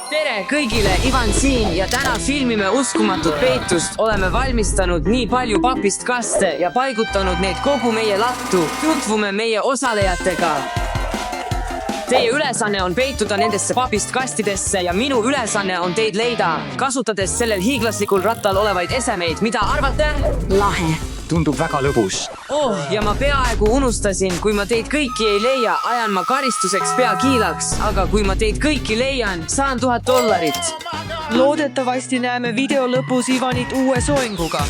tere kõigile, Ivan siin ja täna filmime uskumatut peitust. Oleme valmistanud nii palju papist kaste ja paigutanud neid kogu meie lattu. Tutvume meie osalejatega. Teie ülesanne on peituda nendesse papist kastidesse ja minu ülesanne on teid leida, kasutades sellel hiiglaslikul rattal olevaid esemeid. Mida arvate? Lahe. Tundub väga lõbus. Ja ma peaaegu unustasin, kui ma teid kõiki ei leia, ajan ma karistuseks pea kiilaks, aga kui ma teid kõiki leian, saan $1000. Loodetavasti näeme video lõpus Ivanit uue soenguga.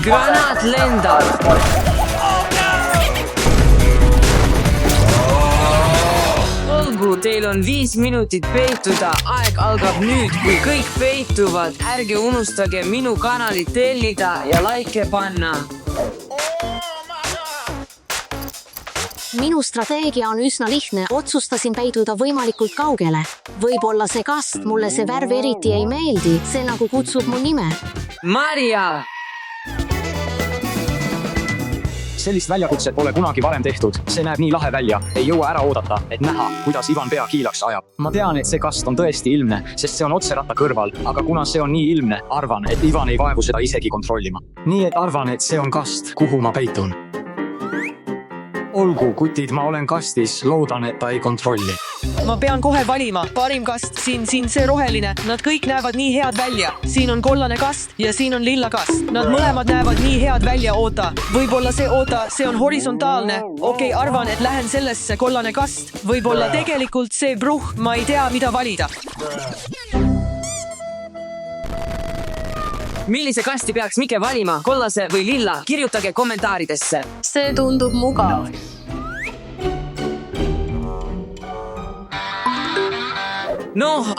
Granat lendab. Olgu, teil on 5 minutit peituda. Aeg algab nüüd, kui kõik peituvad. Ärge unustage minu kanalit tellida ja like panna. Minu strateegia on üsna lihtne, otsustasin peituda võimalikult kaugele. Võib-olla see kast, mulle see värv eriti ei meeldi, see nagu kutsub mu nime. Maria! Sellist väljakutset pole kunagi varem tehtud. See näeb nii lahe välja. Ei jõua ära oodata, et näha, kuidas Ivan pea kiilaks ajab. Ma tean, et see kast on tõesti ilmne, sest see on otseratta kõrval, aga kuna see on nii ilmne, arvan, et Ivan ei vaevu seda isegi kontrollima. Nii et arvan, et see on kast, kuhu ma peitun. Olgu, kutid, ma olen kastis, loodan, et ta ei kontrolli. Ma pean kohe valima. Parim kast, siin see roheline. Nad kõik näevad nii head välja. Siin on kollane kast ja siin on lilla kast. Nad mõlemad näevad nii head välja, oota. Võib-olla see on horisontaalne. Okei, arvan, et lähen sellesse kollane kast. Võib-olla tegelikult see bruh, ma ei tea, mida valida. Millise kasti peaks Mike valima, kollase või lilla? Kirjutage kommentaaridesse. See tundub mugav.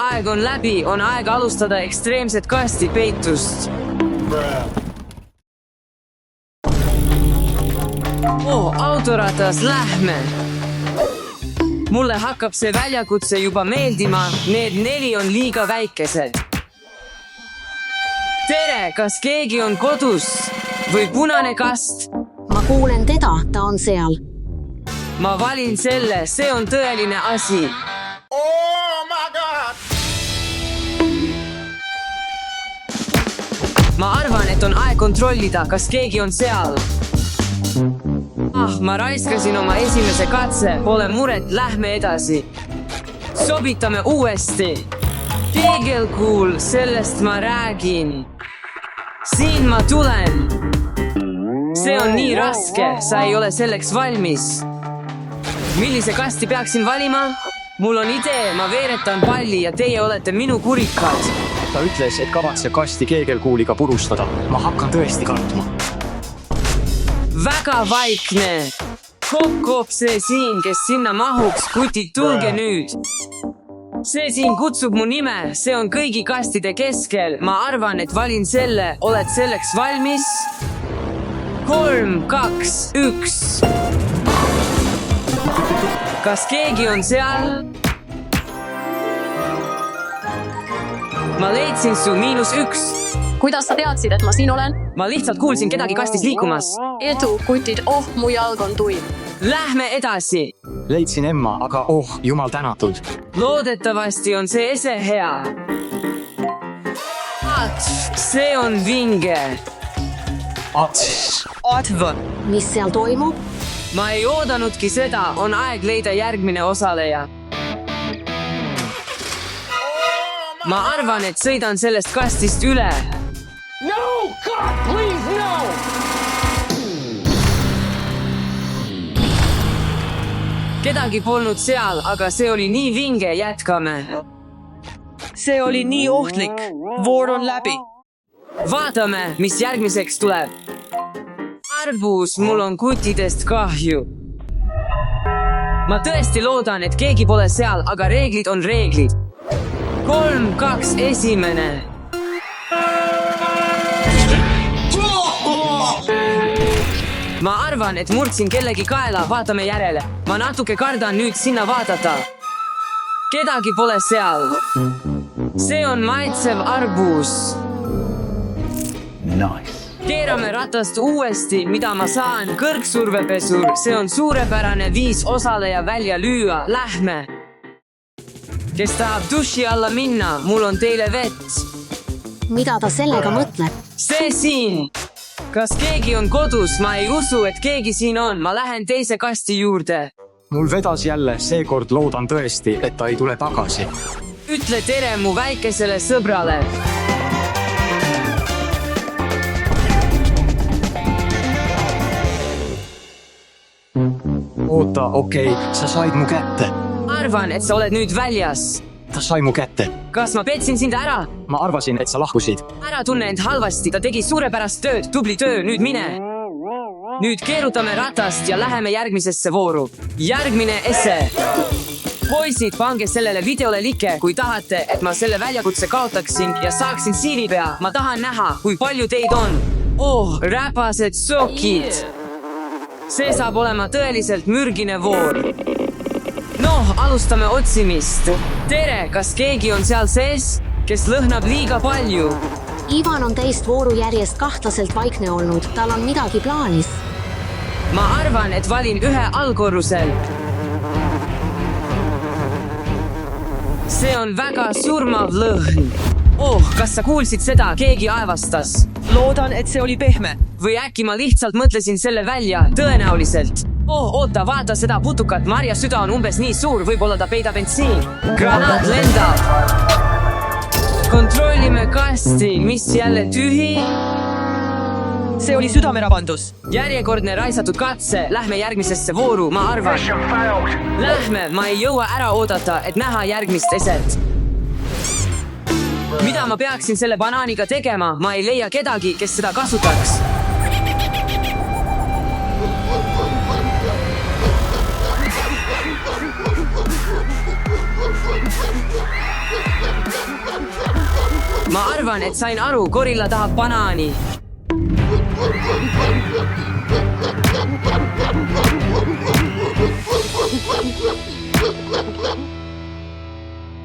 Aeg on läbi, on aeg alustada ekstreemset kasti peitust. Autoratas lähme. Mulle hakkab see väljakutse juba meeldima, need 4 on liiga väikesed. Tere, kas keegi on kodus? Või punane kast? Ma kuulen teda, ta on seal. Ma valin selle, see on tõeline asi. Ma arvan, et on aeg kontrollida, kas keegi on seal. Ma raiskasin oma esimese katse, pole muret, lähme edasi. Sobitame uuesti. Keegelkuul, sellest ma räägin. Siin ma tulen. See on nii raske, sa ei ole selleks valmis. Millise kasti peaksin valima? Mul on idee, ma veeretan palli ja teie olete minu kurikad. Ta ütles, et kavatseb kasti keegelkuuliga purustada. Ma hakkan tõesti kartma. Väga vaikne. Kokk see siin, kes sinna mahuks, kutid, tulge nüüd. See siin kutsub mu nime, see on kõigi kastide keskel. Ma arvan, et valin selle. Oled selleks valmis? 3, 2, 1. Kas keegi on seal? Ma leidsin su -1. Kuidas sa teadsid, et ma siin olen? Ma lihtsalt kuulsin kedagi kastis liikumas. Edu, kutid, mu jalg on tuim. Lähme edasi. Leidsin Emma, aga jumal tänatud. Loodetavasti on see ese hea. See on vinge. Atv. Mis seal toimub? Ma ei oodanudki seda, on aeg leida järgmine osaleja. Ma arvan, et sõidan sellest kastist üle. No, God, please, no! Kedagi polnud seal, aga see oli nii vinge, jätkame. See oli nii ohtlik. Voor on läbi. Vaatame, mis järgmiseks tuleb. Arbus, mul on kutidest kahju. Ma tõesti loodan, et keegi pole seal, aga reeglid on reeglid. 3, 2, 1. Ma arvan, et murdsin kellegi kaela, vaatame järele. Ma natuke kardan nüüd sinna vaadata. Kedagi pole seal. See on maitsev arbus. Nice. keerame ratast uuesti, mida ma saan, kõrgsurvepesur, see on suurepärane viis osaleja välja lüüa, lähme. Kes tahab duši alla minna, mul on teile vett. mida ta sellega mõtleb? See siin. Kas keegi on kodus? Ma ei usu, et keegi siin on. Ma lähen teise kasti juurde. mul vedas jälle, seekord loodan tõesti, et ta ei tule tagasi. Ütle tere mu väikesele sõbrale. oota, okei, sa said mu kätte. Arvan, et sa oled nüüd väljas. Ta sai mu kätte. Kas ma petsin sind ära? ma arvasin, et sa lahkusid. Ära tunne end halvasti, ta tegi suurepärast tööd, tubli töö, nüüd mine. Nüüd keerutame ratast ja läheme järgmisesse vooru. Järgmine esse. Poisid, pange sellele videole like, kui tahate, et ma selle väljakutse kaotaksin ja saaksin siinipea. Ma tahan näha, kui palju teid on. Oh, räpased sokid. See saab olema tõeliselt mürgine voor. Noh, alustame otsimist. Tere, kas keegi on seal sees, kes lõhnab liiga palju? Ivan on teist vooru järjest kahtlaselt vaikne olnud, tal on midagi plaanis. Ma arvan, et valin ühe allkorrusel. See on väga surmav lõhn. Oh, kas sa kuulsid seda? Keegi aevastas. Loodan, et see oli pehme. Või äkki ma lihtsalt mõtlesin selle välja, tõenäoliselt. Oh, oota, vaata seda putukat. Marja süda on umbes nii suur, võib-olla ta peidab bensiin. Granaat lendab. Kontrollime kasti, mis jälle tühi. See oli südamerabandus. Järjekordne raisatud katse, lähme järgmisesse vooru, ma arvan. Lähme, ma ei jõua ära oodata, et näha järgmist eset. Mida ma peaksin selle banaaniga tegema? Ma ei leia kedagi, kes seda kasutaks. Ma arvan, et sain aru, gorilla tahab banaani.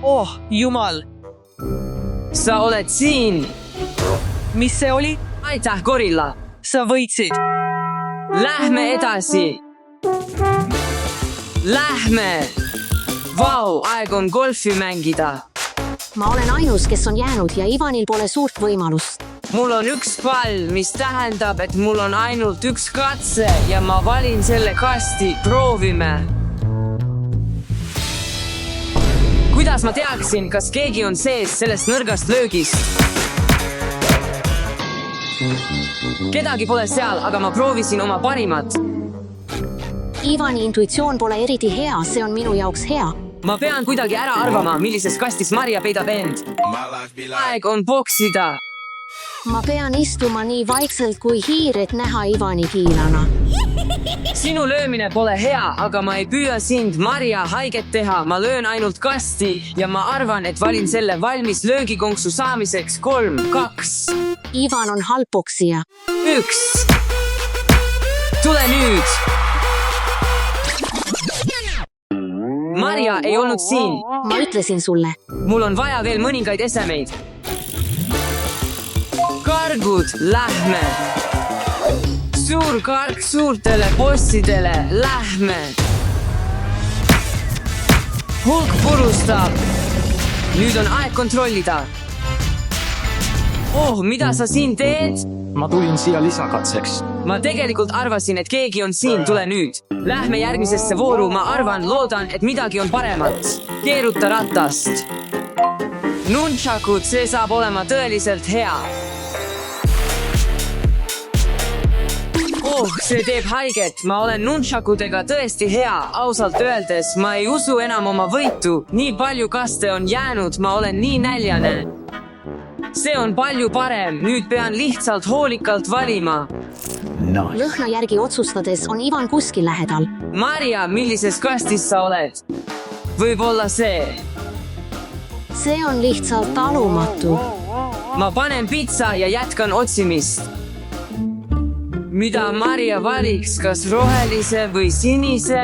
Oh, jumal. Sa oled siin. Mis see oli? Aitäh, gorilla. Sa võitsid. Lähme edasi. Lähme. Vau, aeg on golfi mängida. Ma olen ainus, kes on jäänud ja Ivanil pole suurt võimalust. Mul on üks pall, mis tähendab, et mul on ainult üks katse ja ma valin selle kasti. Proovime. Kuidas ma teaksin, kas keegi on sees sellest nõrgast löögist? Kedagi pole seal, aga ma proovisin oma parimat. Ivani intuitsioon pole eriti hea, see on minu jaoks hea. Ma pean kuidagi ära arvama, millises kastis Marja peidab end. Aeg on boksida. Ma pean istuma nii vaikselt kui hiir, et näha Ivani kiilana. Sinu löömine pole hea, aga ma ei püüa sind, Marja, haiget teha. Ma löön ainult kasti ja ma arvan, et valin selle valmis löögikonksu saamiseks. 3, 2, Ivan on halb poksija. 1. Tule nüüd. Marja ei olnud siin. Ma ütlesin sulle. Mul on vaja veel mõningaid esemeid. Kargud, lähme. Suur karg suurtele bossidele, lähme. Hulk purustab. Nüüd on aeg kontrollida. Oh, mida sa siin teed? ma tulin siia lisakatseks. Ma tegelikult arvasin, et keegi on siin, tule nüüd. Lähme järgmisesse vooru, ma arvan, loodan, et midagi on paremat. Keeruta ratast. Nunchakud, see saab olema tõeliselt hea. Oh, see teeb haiget, ma olen nunchakudega tõesti hea. Ausalt öeldes, ma ei usu enam oma võitu. Nii palju kaste on jäänud, ma olen nii näljane. See on palju parem, nüüd pean lihtsalt hoolikalt valima. Lõhna järgi otsustades on Ivan kuskil lähedal. Marja, millises kastis sa oled? Võib-olla see. See on lihtsalt talumatu. Ma panen pitsa ja jätkan otsimist. Mida Marja valiks, kas rohelise või sinise?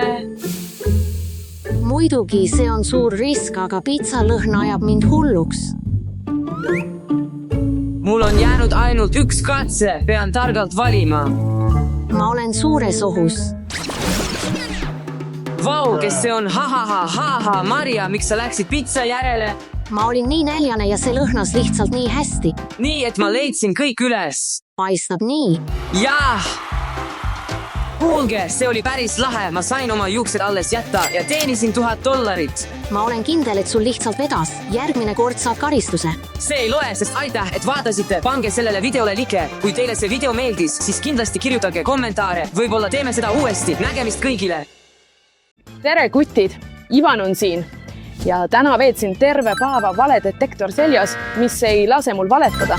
Muidugi, see on suur risk, aga pitsa lõhn ajab mind hulluks. mul on jäänud ainult üks katse, pean targalt valima. ma olen suures ohus. Vau, kes see on? Ha, Maria, miks sa läksid pitsa järele? ma olin nii näljane ja see lõhnas lihtsalt nii hästi. Nii, et ma leidsin kõik üles. paistab nii. Jah! Kuulge, see oli päris lahe, ma sain oma juuksed alles jätta ja teenisin $1000. ma olen kindel, et sul lihtsalt vedas. järgmine kord saab karistuse. See ei loe, sest aitäh, et vaatasite. Pange sellele videole like. Kui teile see video meeldis, siis kindlasti kirjutage kommentaare. Võib-olla teeme seda uuesti. Nägemist kõigile! Tere kutid, Ivan on siin ja täna veetsin terve päeva valedetektor seljas, mis ei lase mul valetada.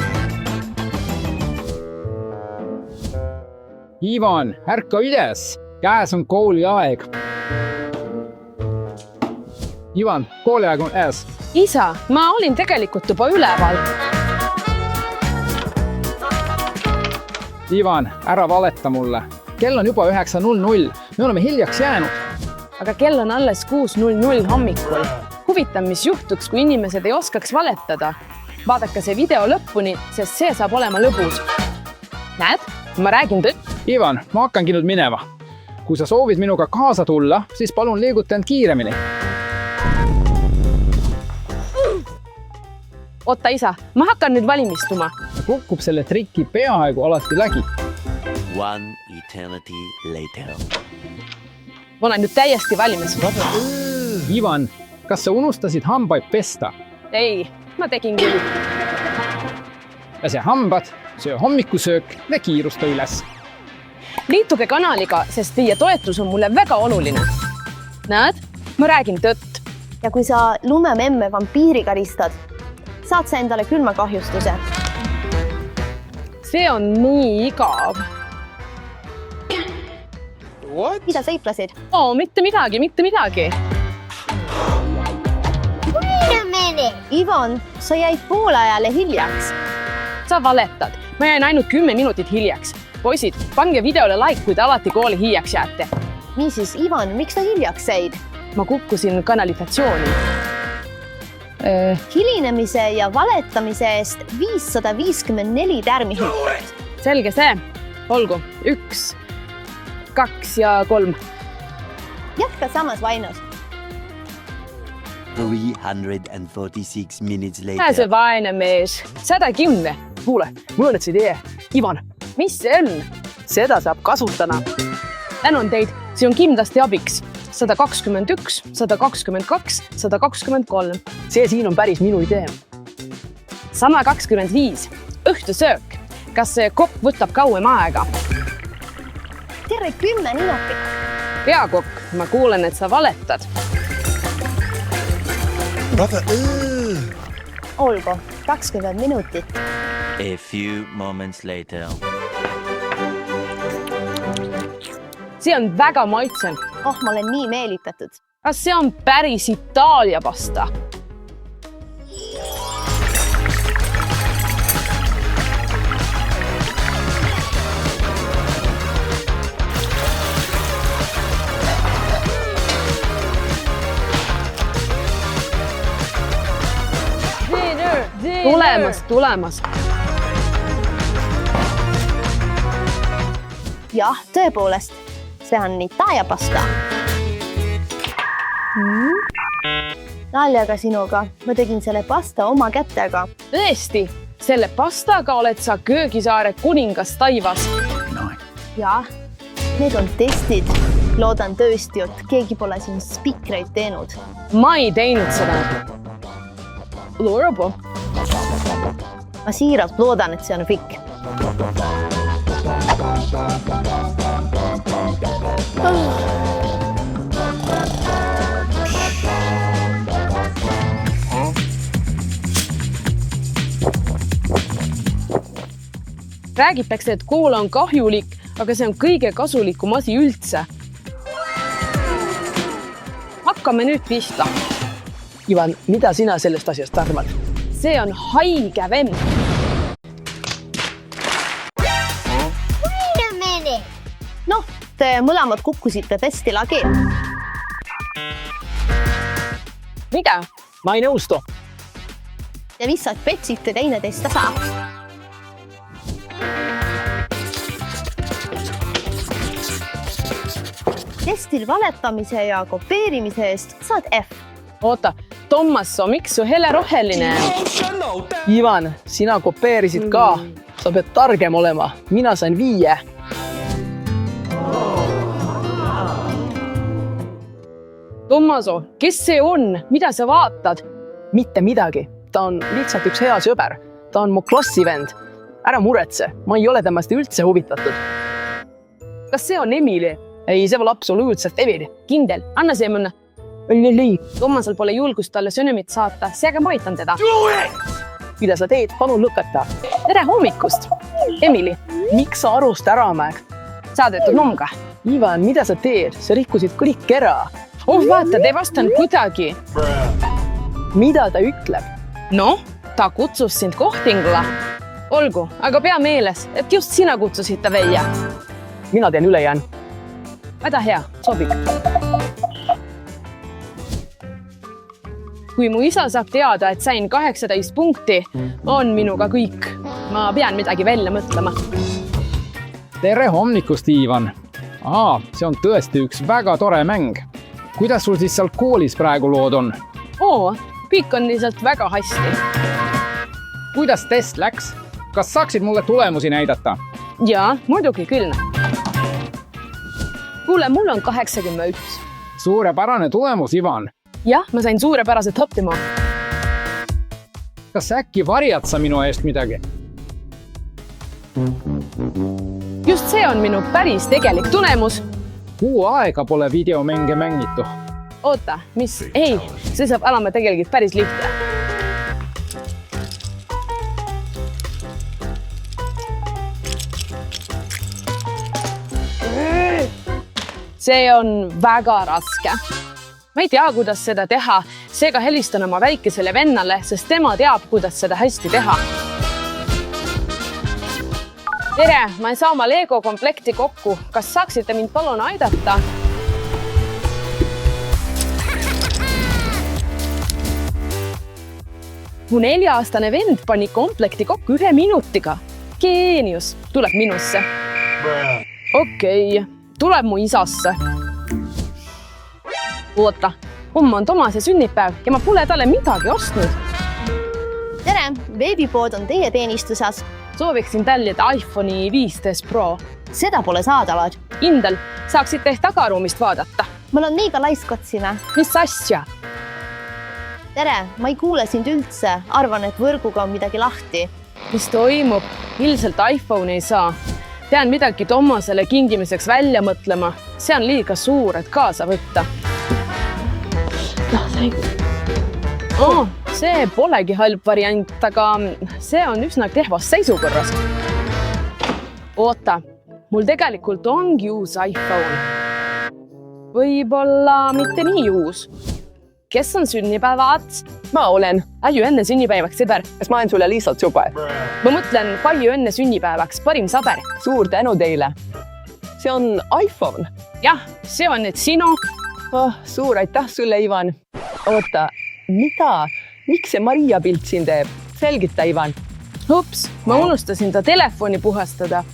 Ivan, ärka üles, käes on kooliaeg. Ivan, kooliaeg on ees. Isa, ma olin tegelikult juba üleval. Ivan, ära valeta mulle. Kell on juba 9:00. Me oleme hiljaks jäänud. Aga kell on alles 6:00 hommikul. Huvitav, mis juhtuks, kui inimesed ei oskaks valetada. Vaadake see video lõpuni, sest see saab olema lõbus. Näed, ma räägin tõtt. Ivan, ma hakkangi nüüd minema. Kui sa soovid minuga kaasa tulla, siis palun liiguta end kiiremini. Oota, isa, ma hakkan nüüd valimistuma. Kukub selle triki peaaegu alati lägi. One eternity later. Ma olen nüüd täiesti valmis. Ivan, kas sa unustasid hambaid pesta? Ei, ma tegin küll. Pese hambad, söö hommikusöök ja kiirusta üles. Liituge kanaliga, sest teie toetus on mulle väga oluline. Näed, ma räägin tõtt. Ja kui sa lumememme vampiiri karistad, saad sa endale külmakahjustuse. See on nii igav. Mida sa iplasid? Mitte midagi. Ivan, sa jäid poolajale hiljaks. Sa valetad. Ma jäin ainult 10 minutit hiljaks. Poisid, pange videole like, kui te alati kooli hiljaks jääte. Niisiis, Ivan, miks sa hiljaks jäid? Ma kukkusin kanalisatsiooni. Hilinemise ja valetamise eest 554 tärmihüpet. Selge see. Olgu, 1, 2 ja 3. Jätka samas vainos. 346 minutes See later. vaene mees. 110. Kuule, mul on üks idee. Ivan, mis see on? Seda saab kasutada. Tänan teid, see on kindlasti abiks. 121, 122, 123. See siin on päris minu idee. 125. Õhtusöök. Kas see kopp võtab kauem aega? Terve 10 minutit. Peakokk, ma kuulen, et sa valetad. Olgu, 20 minutit. A few moments later. See on väga maitsev. Oh, ma olen nii meelitatud. Kas see on päris Itaalia pasta? Tulemas. Jah, tõepoolest, see on Itaalia pasta. Naljaga sinuga, ma tegin selle pasta oma kätega. Tõesti, selle pastaga oled sa köögisaare kuningas taivas. Jah, need on testid. Loodan tõesti, et keegi pole siin spikreid teinud. Ma ei teinud seda. Loorabu. Ma siiralt loodan, et see on fikk. Räägitakse, et koola on kahjulik, aga see on kõige kasulikum asi üldse. Hakkame nüüd pihta. Ivan, mida sina sellest asjast arvad? See on haige vend. Noh, te mõlemad kukkusite testi lagi. Mida? Ma ei nõustu. Ja lihtsalt petsite teineteist tasa. testil valetamise ja kopeerimise eest saad F. oota, Tommaso, miks su hele roheline? Ivan, sina kopeerisid ka. Sa pead targem olema. Mina sain 5. Tommaso, kes see on? Mida sa vaatad? Mitte midagi. Ta on lihtsalt üks hea sõber. Ta on mu klassivend. Ära muretse, ma ei ole temast üldse huvitatud. Kas see on Emily? Ei, see pole absoluutselt Emily. Kindel, anna see mõnda. Tommasel pole julgust talle sõnumit saata, seega ma aitan teda. Mida sa teed? Palun lõpeta. Tere hommikust, Emily. Miks sa arust ära mäeg? Saadetud numga. Ivan, mida sa teed? Sa rikkusid kõik ära. Oh, vaata, te vastan kuidagi. Mida ta ütleb? Noh, ta kutsus sind kohtingule. Olgu, aga pea meeles, et just sina kutsusid ta välja. Mina teen ülejään. Väga hea, sobib. Kui mu isa saab teada, et sain 18 punkti, on minuga kõik. Ma pean midagi välja mõtlema. tere hommikust, Ivan. See on tõesti üks väga tore mäng. Kuidas sul siis seal koolis praegu lood on? Kõik on lihtsalt väga hästi. Kuidas test läks? Kas saaksid mulle tulemusi näidata? Jaa, muidugi küll. Kuule, mul on 81. Suurepärane tulemus, Ivan. Jah, ma sain suurepäraselt õppima. Kas äkki varjad sa minu eest midagi? Just see on minu päris tegelik tulemus. Kuu aega pole videomänge mängitu. Oota, mis? Ei, see saab olema tegelikult päris lihtne. See on väga raske. Ma ei tea, kuidas seda teha, seega helistan oma väikesele vennale, sest tema teab, kuidas seda hästi teha. Tere, ma ei saa oma Lego komplekti kokku. Kas saaksite mind palun aidata? Mu 4-aastane vend pani komplekti kokku 1 minutiga. Geenius, tuleb minusse. Okei, tuleb mu isasse. Oota, homme on Tomase sünnipäev ja ma pole talle midagi ostnud. Tere, veebipood on teie teenistuses. Sooviksin tellida iPhone'i 15 Pro. Seda pole saadaval. Kindel, saaksite ehk tagaruumist vaadata. Mul on liiga laiskotsine. Mis asja? Tere, ma ei kuule sind üldse. Arvan, et võrguga on midagi lahti. Mis toimub? Ilmselt iPhone ei saa. Pean midagi Tomasele kingimiseks välja mõtlema. See on liiga suur, et kaasa võtta. See polegi halb variant, aga see on üsna kehvas seisukorras. Oota, mul tegelikult ongi uus iPhone. Võib-olla mitte nii uus. Kes on sünnipäevad? Ma olen. Palju enne sünnipäevaks, sõber. Kas ma olen sulle lihtsalt super? Ma mõtlen palju enne sünnipäevaks, parim sõber. Suur tänu teile. See on iPhone. Jah, see on nüüd sinu. Suur aitäh sulle, Ivan. Oota, mida? Miks see Maria pilt siin teeb? Selgita, Ivan. Ups, ma unustasin ta telefoni puhastada.